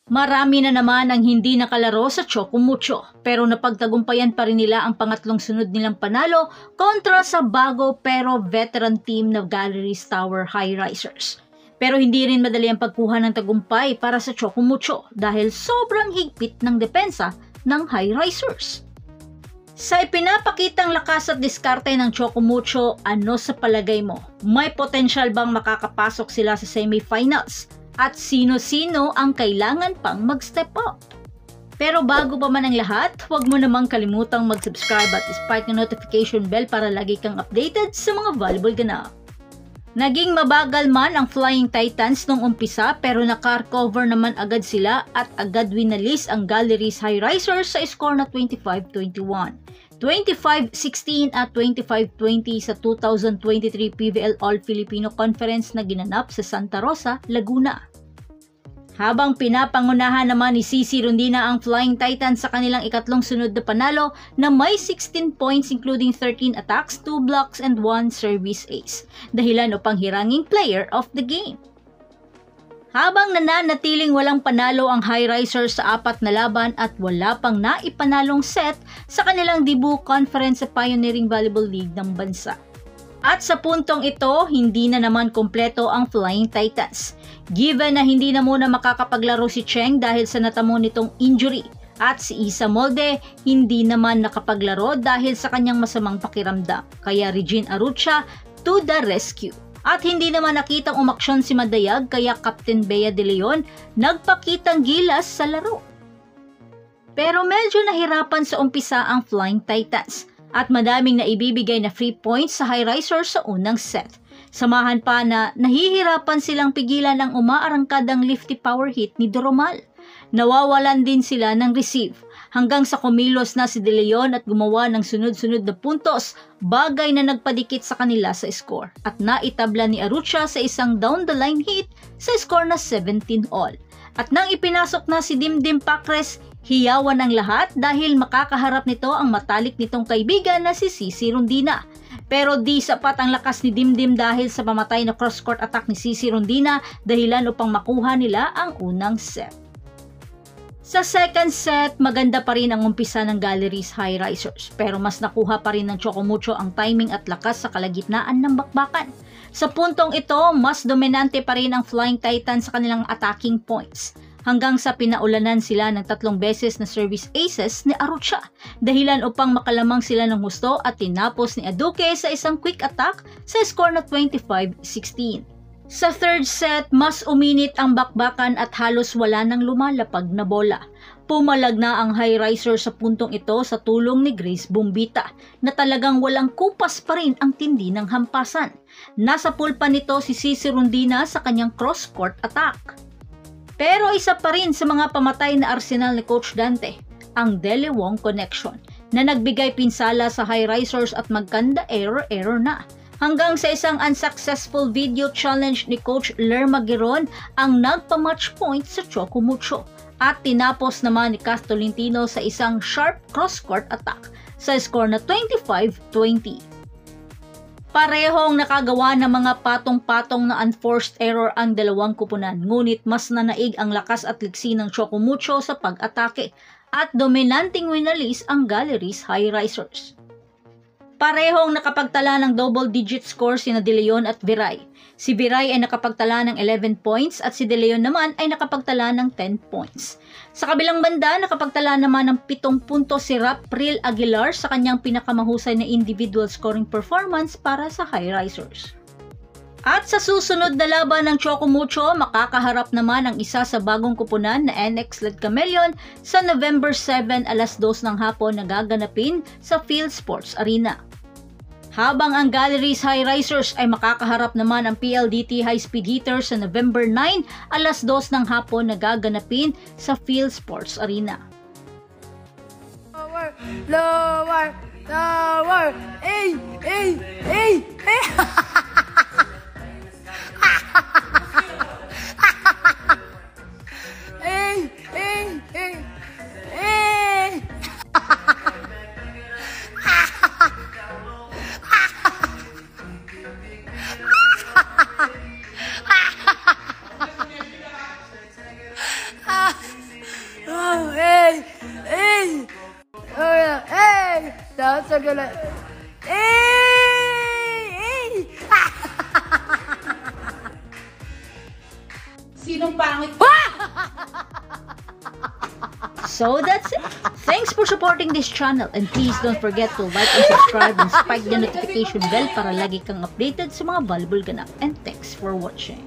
Marami na naman ang hindi nakalaro sa Choco Mucho, pero napagtagumpayan pa rin nila ang pangatlong sunod nilang panalo kontra sa bago pero veteran team na Galleries Tower High Risers. Pero hindi rin madali ang pagkuha ng tagumpay para sa Choco Mucho dahil sobrang higpit ng depensa ng High Risers. Sa ipinapakitang lakas at diskarte ng Choco Mucho, ano sa palagay mo? May potential bang makakapasok sila sa semifinals? At sino-sino ang kailangan pang mag-step up? Pero bago pa man ang lahat, huwag mo namang kalimutang mag-subscribe at i-spark yung notification bell para lagi kang updated sa mga volleyball ganap. Naging mabagal man ang Flying Titans nung umpisa pero naka-recover naman agad sila at agad winalis ang Galleries High Risers sa score na 25-21. 25-16 at 25-20 sa 2023 PVL All-Filipino Conference na ginanap sa Santa Rosa, Laguna. Habang pinapangunahan naman ni CC Rondina ang Flying Titans sa kanilang ikatlong sunod na panalo na may 16 points including 13 attacks, 2 blocks and 1 service ace, dahilan upang hiranging player of the game. Habang nananatiling walang panalo ang High Risers sa 4 na laban at wala pang naipanalong set sa kanilang debut conference sa Pioneering Volleyball League ng bansa. At sa puntong ito, hindi na naman kompleto ang Flying Titans. Given na hindi na muna makakapaglaro si Cheng dahil sa natamo nitong injury at si Isa Molde hindi naman nakapaglaro dahil sa kanyang masamang pakiramdam. Kaya Regine Arucha to the rescue. At hindi naman nakitang umaksyon si Madayag kaya Captain Bea De Leon nagpakitang gilas sa laro. Pero medyo nahirapan sa umpisa ang Flying Titans at madaming naibibigay na free points sa High Risers sa unang set. Samahan pa na nahihirapan silang pigilan ang umaarangkadang lifty power hit ni Doromal. Nawawalan din sila ng receive hanggang sa kumilos na si De Leon at gumawa ng sunod-sunod na puntos, bagay na nagpadikit sa kanila sa score at naitabla ni Arucha sa isang down-the-line hit sa score na 17 all. At nang ipinasok na si Dimdim Pacres, hiyawan ng lahat dahil makakaharap nito ang matalik nitong kaibigan na si CC Rondina. Pero di sapat ang lakas ni Dimdim dahil sa pamatay na cross-court attack ni CC Rondina dahilan upang makuha nila ang unang set. Sa second set, maganda pa rin ang umpisa ng Galleries High Risers pero mas nakuha pa rin ng Choco Mucho ang timing at lakas sa kalagitnaan ng bakbakan. Sa puntong ito, mas dominante pa rin ang Flying Titans sa kanilang attacking points hanggang sa pinaulanan sila ng 3 beses na service aces ni Arucha dahilan upang makalamang sila ng husto at tinapos ni Aduque sa isang quick attack sa score na 25-16. Sa third set, mas uminit ang bakbakan at halos wala nang lumalapag na bola. Pumalag na ang High Risers sa puntong ito sa tulong ni Grace Bumbita na talagang walang kupas pa rin ang tindi ng hampasan. Nasa pulpa nito si CC Rondina sa kanyang cross-court attack. Pero isa pa rin sa mga pamatay na arsenal ni Coach Dante, ang Dele Wong connection na nagbigay pinsala sa High Risers at magkanda error na. Hanggang sa isang unsuccessful video challenge ni Coach Lerma Giron ang nagpa-match point sa Choco Mucho at tinapos naman ni Cass Tolentino sa isang sharp cross-court attack sa score na 25-20. Parehong nakagawa ng mga patong-patong na unforced error ang dalawang kupunan, ngunit mas nanaig ang lakas at liksi ng Choco Mucho sa pag-atake at dominanting winalis ang Galleries High Risers. Parehong nakapagtala ng double-digit score sina De Leon at Viray. Si Viray ay nakapagtala ng 11 points at si De Leon naman ay nakapagtala ng 10 points. Sa kabilang banda, nakapagtala naman ng 7 puntos si Rapril Aguilar sa kanyang pinakamahusay na individual scoring performance para sa High Risers. At sa susunod na laban ng Choco Mucho, makakaharap naman ang isa sa bagong kupunan na NX-led Chameleon sa November 7 alas 2 ng hapon na gaganapin sa Field Sports Arena. Habang ang Galleries High Risers ay makakaharap naman ang PLDT High Speed Heater sa November 9 alas 2 ng hapon na gaganapin sa Field Sports Arena. Lower, lower, lower, ay, ay, ay, ay. Hey! Hey! Oh, yeah. Hey! That's a good. Hey! Hey! Sinong pangit? So that's it. Thanks for supporting this channel and please don't forget to like and subscribe and spike the notification bell para lagi kang updated sa mga valuable ganap. And thanks for watching.